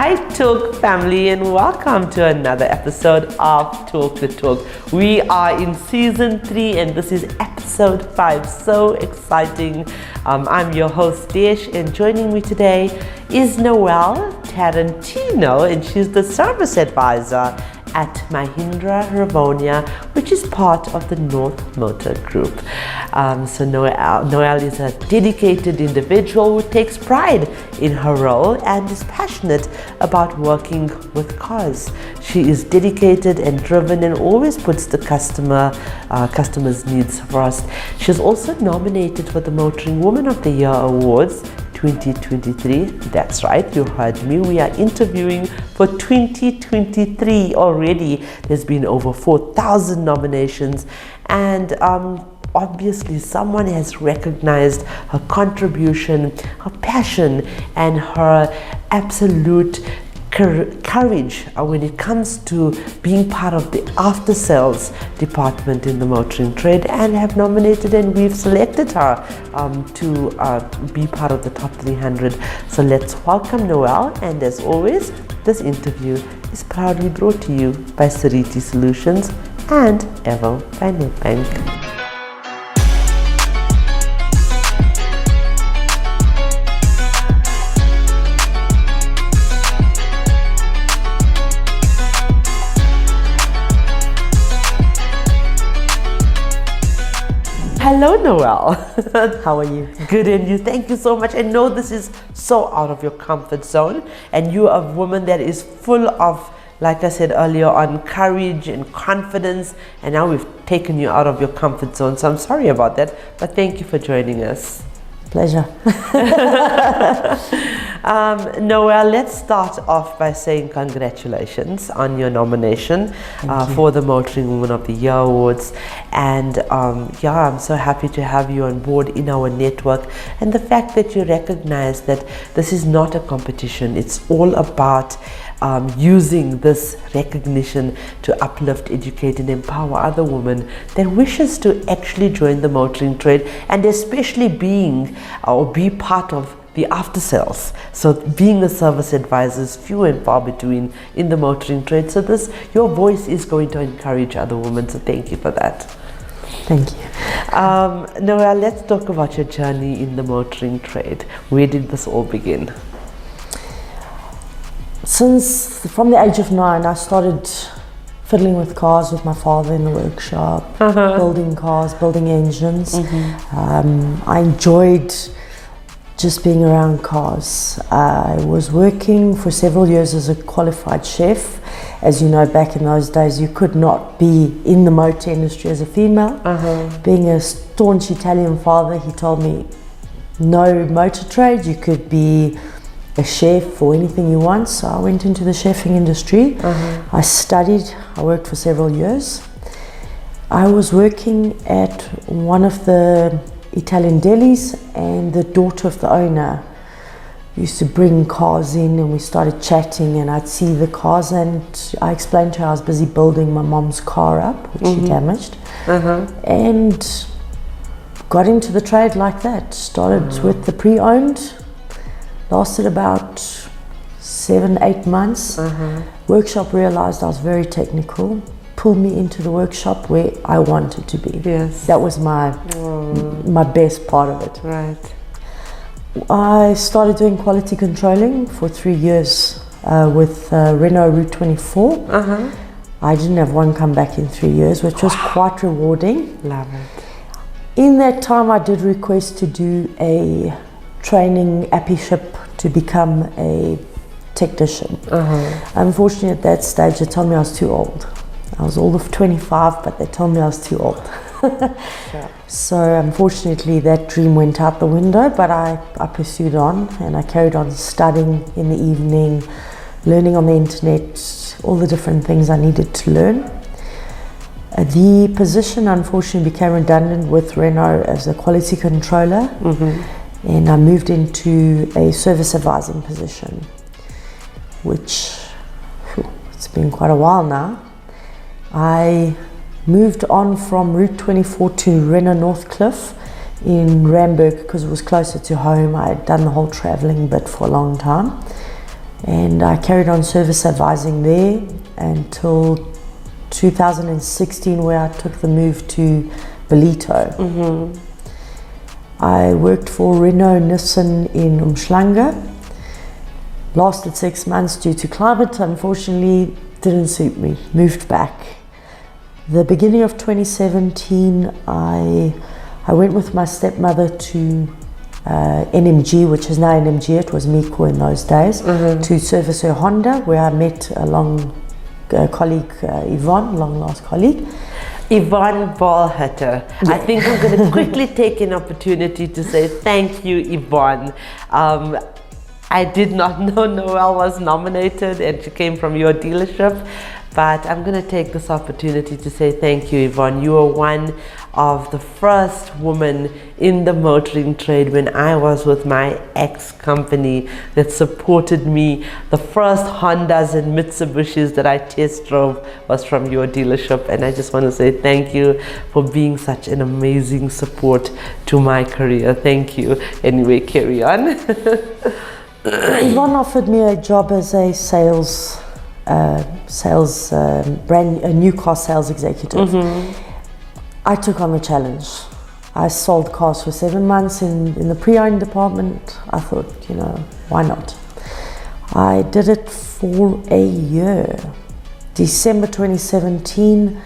Hi Talk family, and welcome to another episode of Talk the Talk. We are in season 3 and this is episode 5. So exciting. I'm your host Desh, and joining me today is Noelle Tarantino, and she's the service advisor at Mahindra Rivonia, which is part of the North Motor Group. So Noelle is a dedicated individual who takes pride in her role and is passionate about working with cars. She is dedicated and driven and always puts the customer's needs first. She's also nominated for the Motoring Woman of the Year Awards 2023. That's right, you heard me. We are interviewing for 2023 already. There's been over 4,000 nominations, and obviously someone has recognized her contribution, her passion, and her absolute courage when it comes to being part of the after sales department in the motoring trade, and have nominated, and we've selected her to be part of the top 300. So let's welcome Noelle, and as always, this interview is proudly brought to you by Sariti Solutions and Evo by Nedbank. Hello Noelle. How are you? Good, and you? Thank you so much. I know this is so out of your comfort zone, and you are a woman that is full of, like I said earlier on, courage and confidence, and now we've taken you out of your comfort zone, so I'm sorry about that, but thank you for joining us. Pleasure. Noelle, let's start off by saying congratulations on your nomination for the Motoring Woman of the Year Awards, and I'm so happy to have you on board in our network, and the fact that you recognize that this is not a competition. It's all about using this recognition to uplift, educate, and empower other women that wishes to actually join the motoring trade, and especially be part of the after sales. So being a service advisor is few and far between in the motoring trade. So your voice is going to encourage other women. So thank you for that. Thank you. Noelle, let's talk about your journey in the motoring trade. Where did this all begin? From the age of 9, I started fiddling with cars with my father in the workshop, building cars, building engines. I enjoyed just being around cars. I was working for several years as a qualified chef. As you know, back in those days, you could not be in the motor industry as a female. Being a staunch Italian father, he told me, no motor trade, you could be a chef or anything you want. So I went into the chefing industry. I studied, I worked for several years. I was working at one of the Italian delis, and the daughter of the owner used to bring cars in, and we started chatting, and I'd see the cars, and I explained to her I was busy building my mom's car up, which she damaged, and got into the trade like that. Started with the pre-owned, lasted about 7-8 months. Workshop realized I was very technical, pulled me into the workshop where I wanted to be. Yes. That was my best part of it. Right. I started doing quality controlling for 3 years with Renault Route 24. I didn't have one come back in 3 years, which was quite rewarding. Love it. In that time, I did request to do a training apprenticeship to become a technician. Unfortunately, at that stage, they told me I was too old. I was old of 25, but they told me I was too old. So unfortunately, that dream went out the window, but I pursued on, and I carried on studying in the evening, learning on the internet, all the different things I needed to learn. The position unfortunately became redundant with Renault as a quality controller, and I moved into a service advising position, which it's been quite a while now. I moved on from Route 24 to Renault Northcliffe in Randburg because it was closer to home. I had done the whole travelling bit for a long time. and I carried on service advising there until 2016, where I took the move to Ballito. I worked for Renault Nissan in Umhlanga. Lasted 6 months due to climate. Unfortunately, didn't suit me. Moved back. The beginning of 2017, I went with my stepmother to NMG, which is now NMG. It was Miko in those days, to service her Honda, where I met a colleague, Yvonne, long lost colleague. Yvonne Ballhutter. Yeah. I think I'm going to quickly take an opportunity to say thank you, Yvonne. I did not know Noelle was nominated and she came from your dealership, but I'm going to take this opportunity to say thank you, Yvonne. You were one of the first women in the motoring trade when I was with my ex-company that supported me. The first Hondas and Mitsubishis that I test drove was from your dealership, and I just want to say thank you for being such an amazing support to my career. Thank you. Anyway, carry on. Yvonne offered me a job as a a new car sales executive. I took on the challenge. I sold cars for 7 months in the pre-owned department. I thought, why not? I did it for a year. December 2017,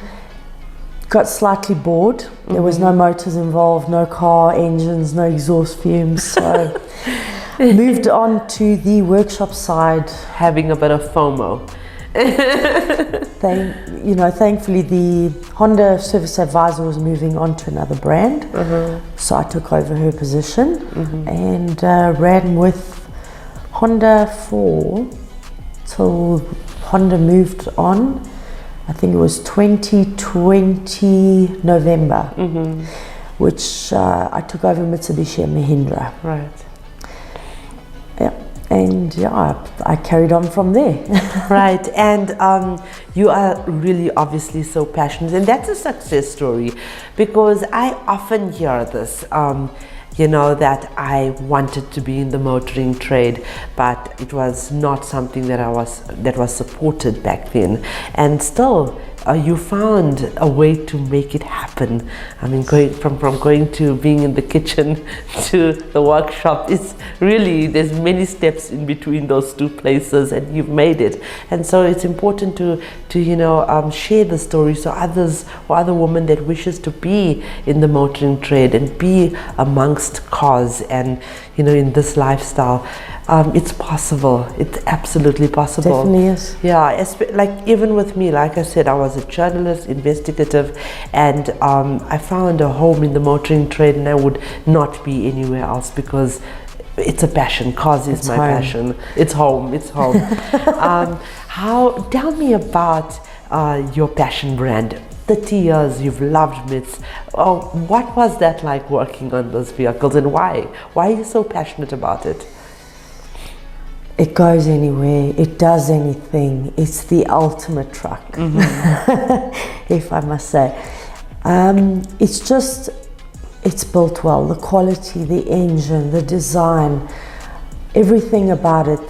got slightly bored. There was no motors involved, no car engines, no exhaust fumes. So moved on to the workshop side. Having a bit of FOMO. Thankfully the Honda service advisor was moving on to another brand, so I took over her position and ran with Honda till Honda moved on. I think it was 2020 November, which I took over Mitsubishi and Mahindra. Right. And I carried on from there. Right, and you are really obviously so passionate, and that's a success story, because I often hear this, that I wanted to be in the motoring trade, but it was not something that was supported back then, and still you found a way to make it happen. I mean, going to being in the kitchen to the workshop, it's really, there's many steps in between those two places, and you've made it. And so it's important to share the story, so others or other women that wishes to be in the motoring trade and be amongst cars and in this lifestyle, it's possible. It's absolutely possible. Definitely is. Yeah, like even with me, like I said, I was a journalist, investigative, and I found a home in the motoring trade, and I would not be anywhere else because it's a passion. Cars is my passion. It's home. It's home. Tell me about your passion brand. 30 years you've loved MITS. What was that like working on those vehicles, and why? Why are you so passionate about it? It goes anywhere, it does anything. It's the ultimate truck, if I must say. It's built well. The quality, the engine, the design, everything about it.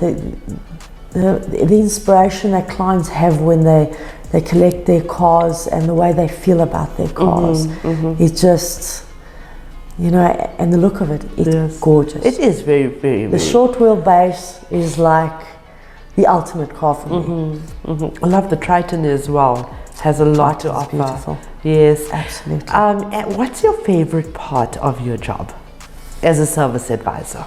The inspiration that clients have when they collect their cars and the way they feel about their cars. It's just, and the look of it, it's gorgeous. It is very, very, The short wheelbase is like the ultimate car for me. I love the Triton as well. It has a lot to offer. Beautiful. Yes. Absolutely. And what's your favorite part of your job as a service advisor?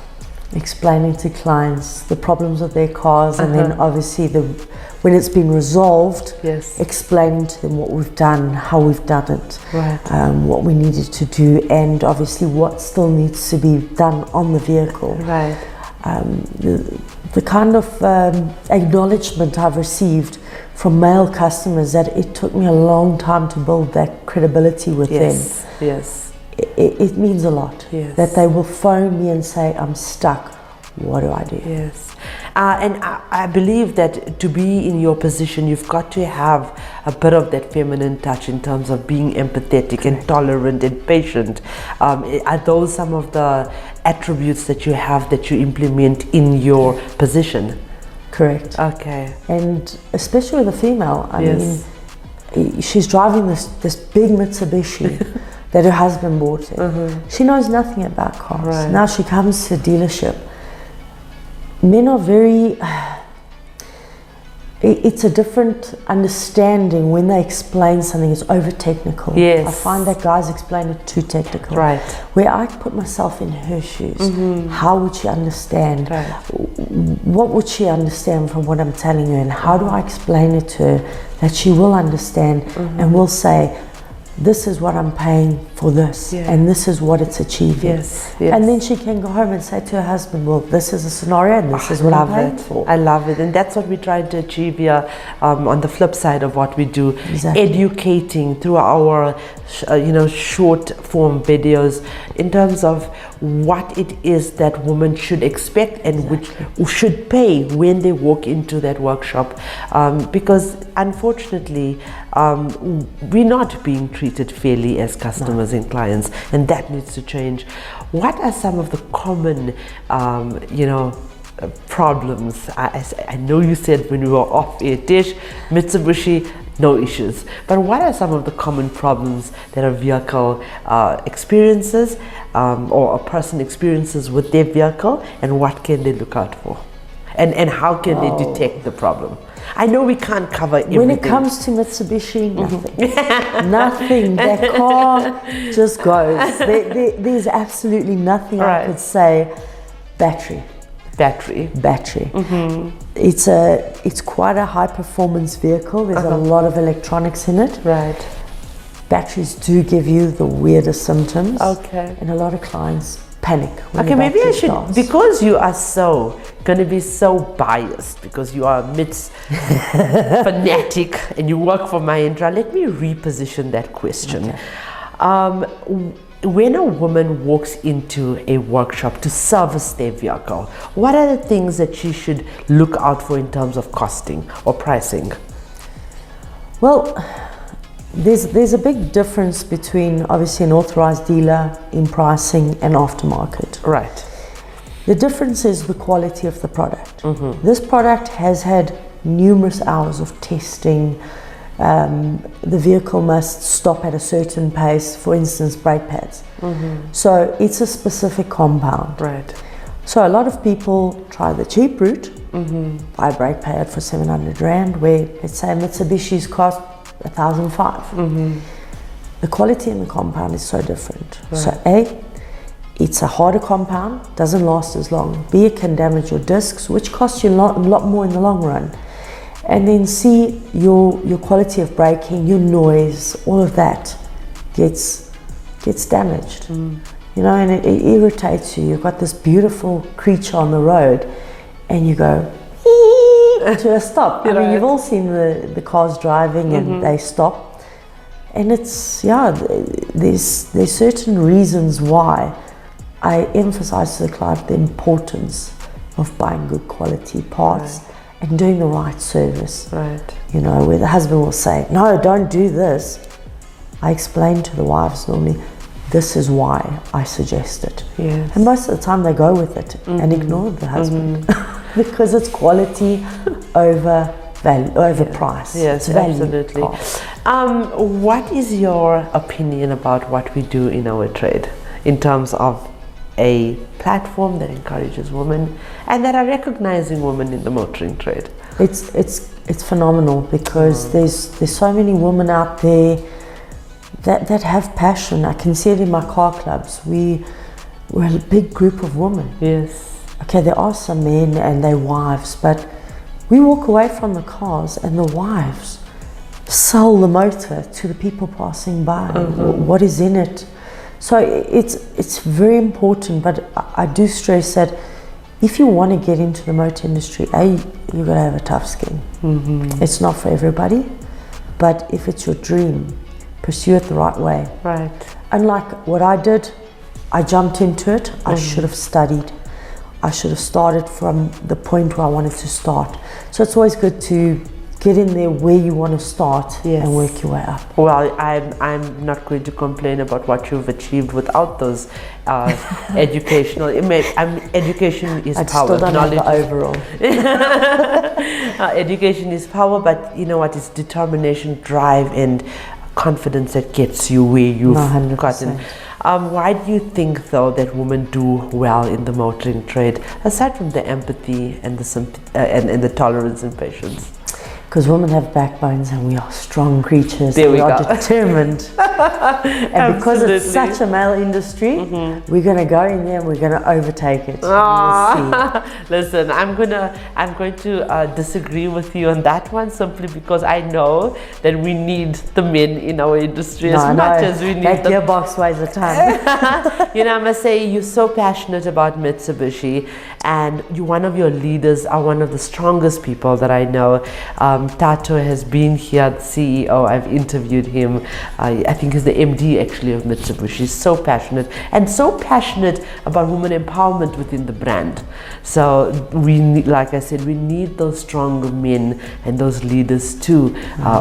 Explaining to clients the problems of their cars, and then obviously when it's been resolved, explaining to them what we've done, how we've done it, what we needed to do, and obviously what still needs to be done on the vehicle. Right. The kind of acknowledgement I've received from male customers that it took me a long time to build that credibility with them. Yes. It means a lot. Yes. That they will phone me and say, I'm stuck. What do I do? Yes. And I believe that to be in your position, you've got to have a bit of that feminine touch in terms of being empathetic and tolerant and patient. Are those some of the attributes that you have that you implement in your position? Correct. Okay. And especially with a female, I Yes. mean, she's driving this big Mitsubishi that her husband bought her. She knows nothing about cars. Right. Now she comes to a dealership. Men are very, it's a different understanding when they explain something. It's over technical. Yes. I find that guys explain it too technical. Right. Where I put myself in her shoes, how would she understand? Right. What would she understand from what I'm telling her, and how do I explain it to her that she will understand and will say, this is what I'm paying for this, and this is what it's achieving. Yes, yes. And then she can go home and say to her husband, well, this is a scenario and this is what I'm paying for. I love it. And that's what we're trying to achieve here on the flip side of what we do. Exactly. Educating through our short form videos in terms of what it is that women should expect and which should pay when they walk into that workshop, because unfortunately we're not being treated fairly as customers and clients, and that needs to change. What are some of the common problems? I know you said when we were off air, Tish, Mitsubishi, no issues. But what are some of the common problems that a vehicle experiences or a person experiences with their vehicle, and what can they look out for? And how can they detect the problem? I know we can't cover everything. When it comes to Mitsubishi, nothing. Nothing. That car just goes. There's absolutely nothing I could say. Battery. It's quite a high performance vehicle. There's a lot of electronics in it. Right. Batteries do give you the weirdest symptoms. Okay. And a lot of clients panic when Okay, the maybe I battery should, starts. because you are going to be so biased, because you are a MITS fanatic and you work for Mahindra, let me reposition that question. Okay. When a woman walks into a workshop to service their vehicle, what are the things that she should look out for in terms of costing or pricing? Well, there's a big difference between obviously an authorized dealer in pricing and aftermarket. Right. The difference is the quality of the product. This product has had numerous hours of testing. The vehicle must stop at a certain pace, for instance, brake pads. So it's a specific compound. Right. So a lot of people try the cheap route, buy a brake pad for 700 Rand, where let's say Mitsubishi's cost 1,500. The quality in the compound is so different. Right. So A, it's a harder compound, doesn't last as long. B, it can damage your discs, which costs you a lot more in the long run. And then C, your quality of braking, your noise, all of that gets damaged. You know, and it irritates you. You've got this beautiful creature on the road and you go to a stop. I mean, you've all seen the cars driving and they stop. And it's, there's certain reasons why I emphasize to the client the importance of buying good quality parts. Right. And doing the right service. Right. You know, where the husband will say, no, don't do this. I explain to the wives normally, this is why I suggest it. Yes. And most of the time they go with it and ignore the husband because it's quality over value, over price. Yes, it's value absolutely. cost. What is your opinion about what we do in our trade in terms of a platform that encourages women and that are recognizing women in the motoring trade? It's phenomenal because there's so many women out there that have passion. I can see it in my car clubs. We're a big group of women. Yes. Okay, there are some men and their wives, but we walk away from the cars and the wives sell the motor to the people passing by. What is in it? So it's very important, but I do stress that if you want to get into the motor industry, you've got to have a tough skin. It's not for everybody, but if it's your dream, pursue it the right way. Right. Unlike what I did, I jumped into it. I should have studied. I should have started from the point where I wanted to start. So it's always good to get in there where you want to start Yes. and work your way up. Well, I'm not going to complain about what you've achieved without those educational. Education is I power. still don't have Knowledge the is overall. education is power, but you know what? It's determination, drive, and confidence that gets you where you've 100%. gotten. Why do you think, though, that women do well in the motoring trade, aside from the empathy and the tolerance and patience? Because women have backbones and we are strong creatures. There we are go. determined. And because it's such a male industry, we're going to go in there and we're going to overtake it. Listen, I'm going to disagree with you on that one, simply because I know that we need the men in our industry as much as we need that gearbox weighs a ton. You know, I must say, you're so passionate about Mitsubishi, and one of your leaders are one of the strongest people that I know. Tato has been here, the CEO. I've interviewed him. I think he's the MD actually of Mitsubishi. He's so passionate about women empowerment within the brand. So we need, like I said, we need those strong men and those leaders to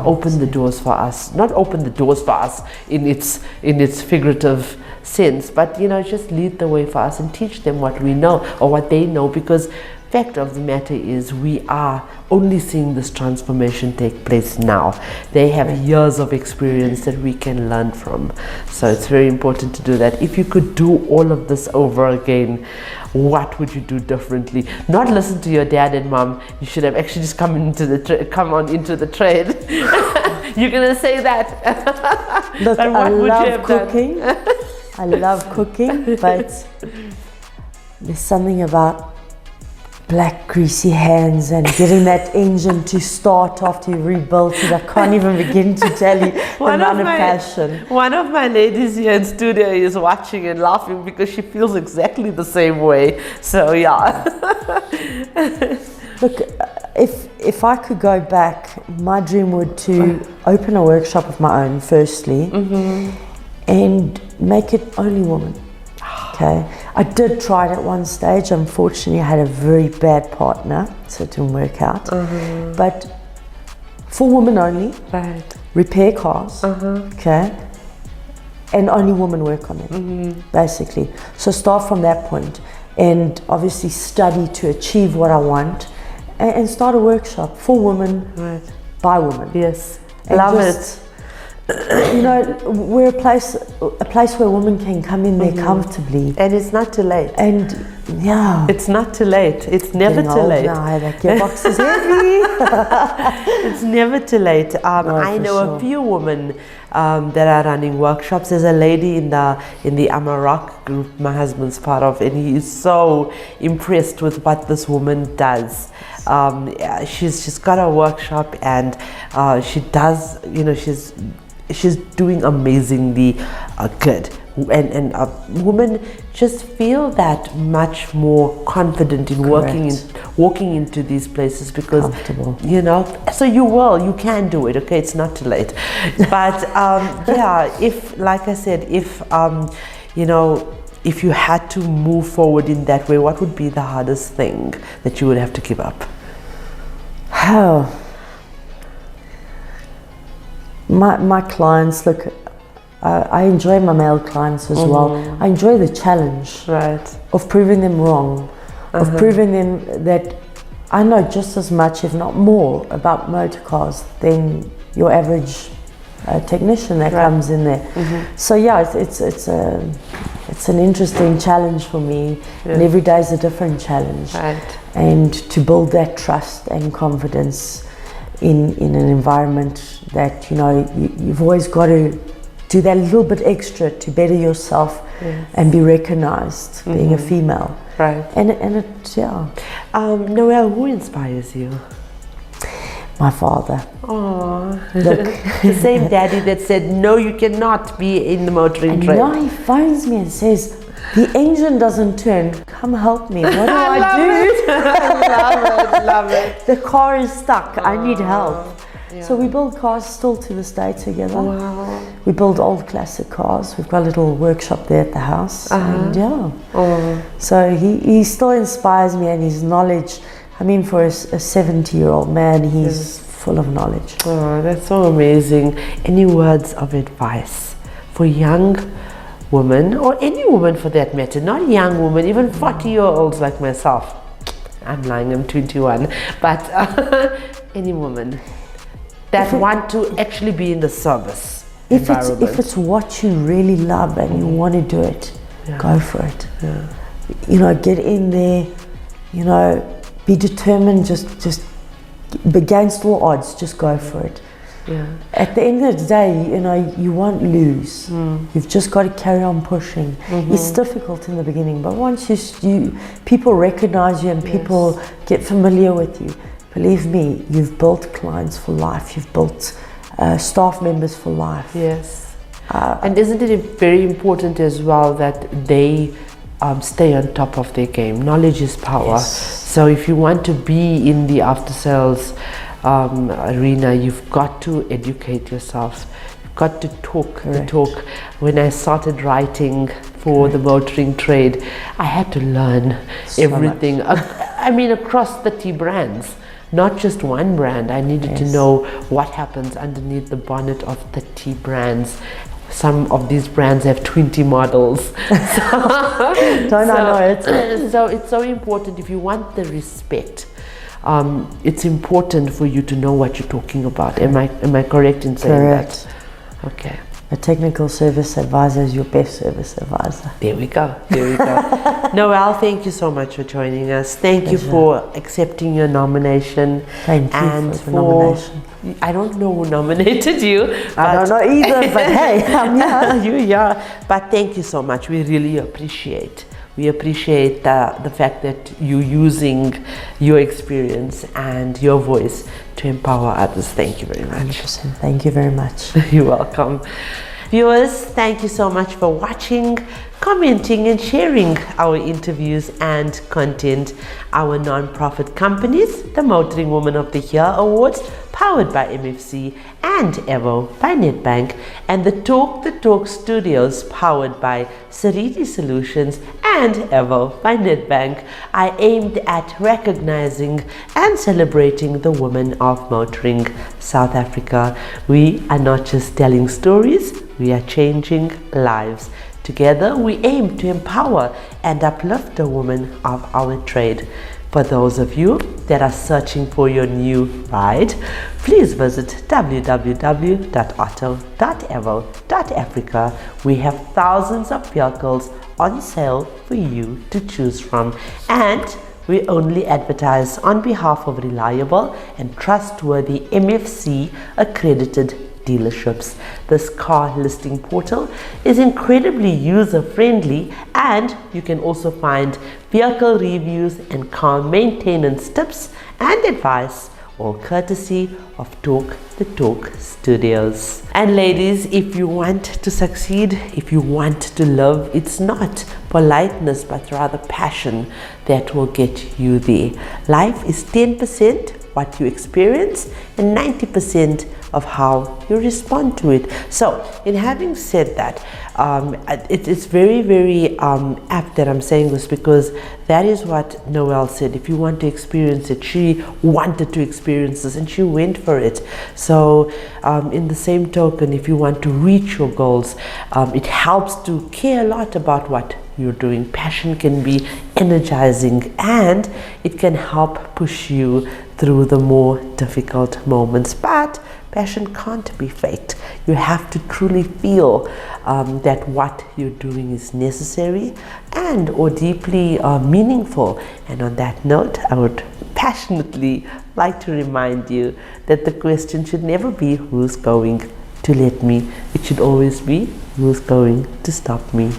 open the doors for us. Not open the doors for us in its figurative sense, but you know, just lead the way for us and teach them what we know or what they know, because fact of the matter is we are only seeing this transformation take place now. They have years of experience that we can learn from, so it's very important to do that. If you could do all of this over again, what would you do differently? Not listen to your dad and mom. You should have actually just come on into the trade. You're gonna say that. Look, But I what would you love have done? cooking. I love cooking, but there's something about black greasy hands and getting that engine to start after you rebuilt it. I can't even begin to tell you the amount of passion. One of my ladies here in studio is watching and laughing because she feels exactly the same way. So yeah. Look, if I could go back, my dream would to open a workshop of my own firstly, and make it only women. Okay, I did try it at one stage. Unfortunately, I had a very bad partner, so it didn't work out. But for women only, Right. repair cars, okay, and only women work on them, basically. So start from that point, and obviously study to achieve what I want, and start a workshop for women, Right. by women. Yes. And Love just, it. You know, we're a place where women can come in there comfortably, And it's not too late. and yeah, It's not too late. It's never getting too old late. now. That gearbox is heavy. It's never too late. I for know sure. a few women that are running workshops. There's a lady in the Amarok group my husband's part of, and he is so impressed with what this woman does. Yeah, she's got a workshop, and she does, you know, she's doing amazingly good, and women just feel that much more confident in walking into these places, because Comfortable. you know, so you can do it. Okay, it's not too late. But yeah, if, like I said, if you know, if you had to move forward in that way, what would be the hardest thing that you would have to give up? Oh, my clients, look, I enjoy my male clients as well. I enjoy the challenge Right. of proving them wrong, of proving them that I know just as much, if not more, about motor cars than your average technician that comes in there. So yeah, it's an interesting challenge for me, and every day is a different challenge. Right. And to build that trust and confidence in an environment that, you know, you've always got to do that little bit extra to better yourself and be recognized, being a female. Right. And it, yeah. Noelle, who inspires you? My father. Oh, Look, the same daddy that said, no, you cannot be in the motoring and trade. now he phones me and says, the engine doesn't turn, come help me. What do I do? Love it. The car is stuck, I need help. So we build cars still to this day together. Wow. We build old classic cars. We've got a little workshop there at the house. And yeah. So he still inspires me, and his knowledge, I mean, for a 70-year-old man, he's full of knowledge. Oh, that's so amazing. Any words of advice for young women, or any woman for that matter, not young women, even 40-year-olds like myself? I'm lying, I'm 21, but any woman that want to actually be in the service environment. If it's what you really love and you want to do it, go for it. You know, get in there, you know, be determined, just against all odds, just go for it. At the end of the day, you know, you won't lose. You've just got to carry on pushing. It's difficult in the beginning, but once you people recognize you and people get familiar with you, believe me, you've built clients for life. You've built staff members for life. Yes. And isn't it very important as well that they stay on top of their game? Knowledge is power. So if you want to be in the after sales arena, you've got to educate yourself. You've got to talk the talk. When I started writing for the motoring trade, I had to learn everything. I mean, across 30 brands, not just one brand. I needed to know what happens underneath the bonnet of 30 brands. Some of these brands have 20 models. So it's so important. If you want the respect, it's important for you to know what you're talking about. Am I correct in saying that? Okay. A technical service advisor is your best service advisor. There we go. Noelle, thank you so much for joining us. Thank you for accepting your nomination. Thank you for nomination. I don't know who nominated you. I don't know either, but hey, I'm here. But thank you so much. We really appreciate. We appreciate the fact that you're using your experience and your voice to empower others. Thank you very much. 100%. Thank you very much. You're welcome. Viewers, thank you so much for watching, commenting and sharing our interviews and content. Our non-profit companies, the Motoring Woman of the Year Awards, powered by MFC and Evo by Nedbank, and the Talk Studios, powered by Sariti Solutions and Evo by Nedbank, are aimed at recognizing and celebrating the women of motoring South Africa. We are not just telling stories, we are changing lives. Together, we aim to empower and uplift the women of our trade. For those of you that are searching for your new ride, please visit www.otto.evo.africa. We have thousands of vehicles on sale for you to choose from, and we only advertise on behalf of reliable and trustworthy MFC accredited dealerships. This car listing portal is incredibly user-friendly, and you can also find vehicle reviews and car maintenance tips and advice, all courtesy of Talk the Talk Studios. And ladies, if you want to succeed, if you want to love, it's not politeness but rather passion that will get you there. Life is 10% what you experience and 90% of how you respond to it. So in having said that, it's very, very apt that I'm saying this, because that is what Noelle said. If you want to experience it, she wanted to experience this and she went for it. So in the same token, if you want to reach your goals, it helps to care a lot about what you're doing. Passion can be energizing, and it can help push you through the more difficult moments. But passion can't be faked. You have to truly feel that what you're doing is necessary and or deeply meaningful. And on that note, I would passionately like to remind you that the question should never be who's going to let me. It should always be who's going to stop me.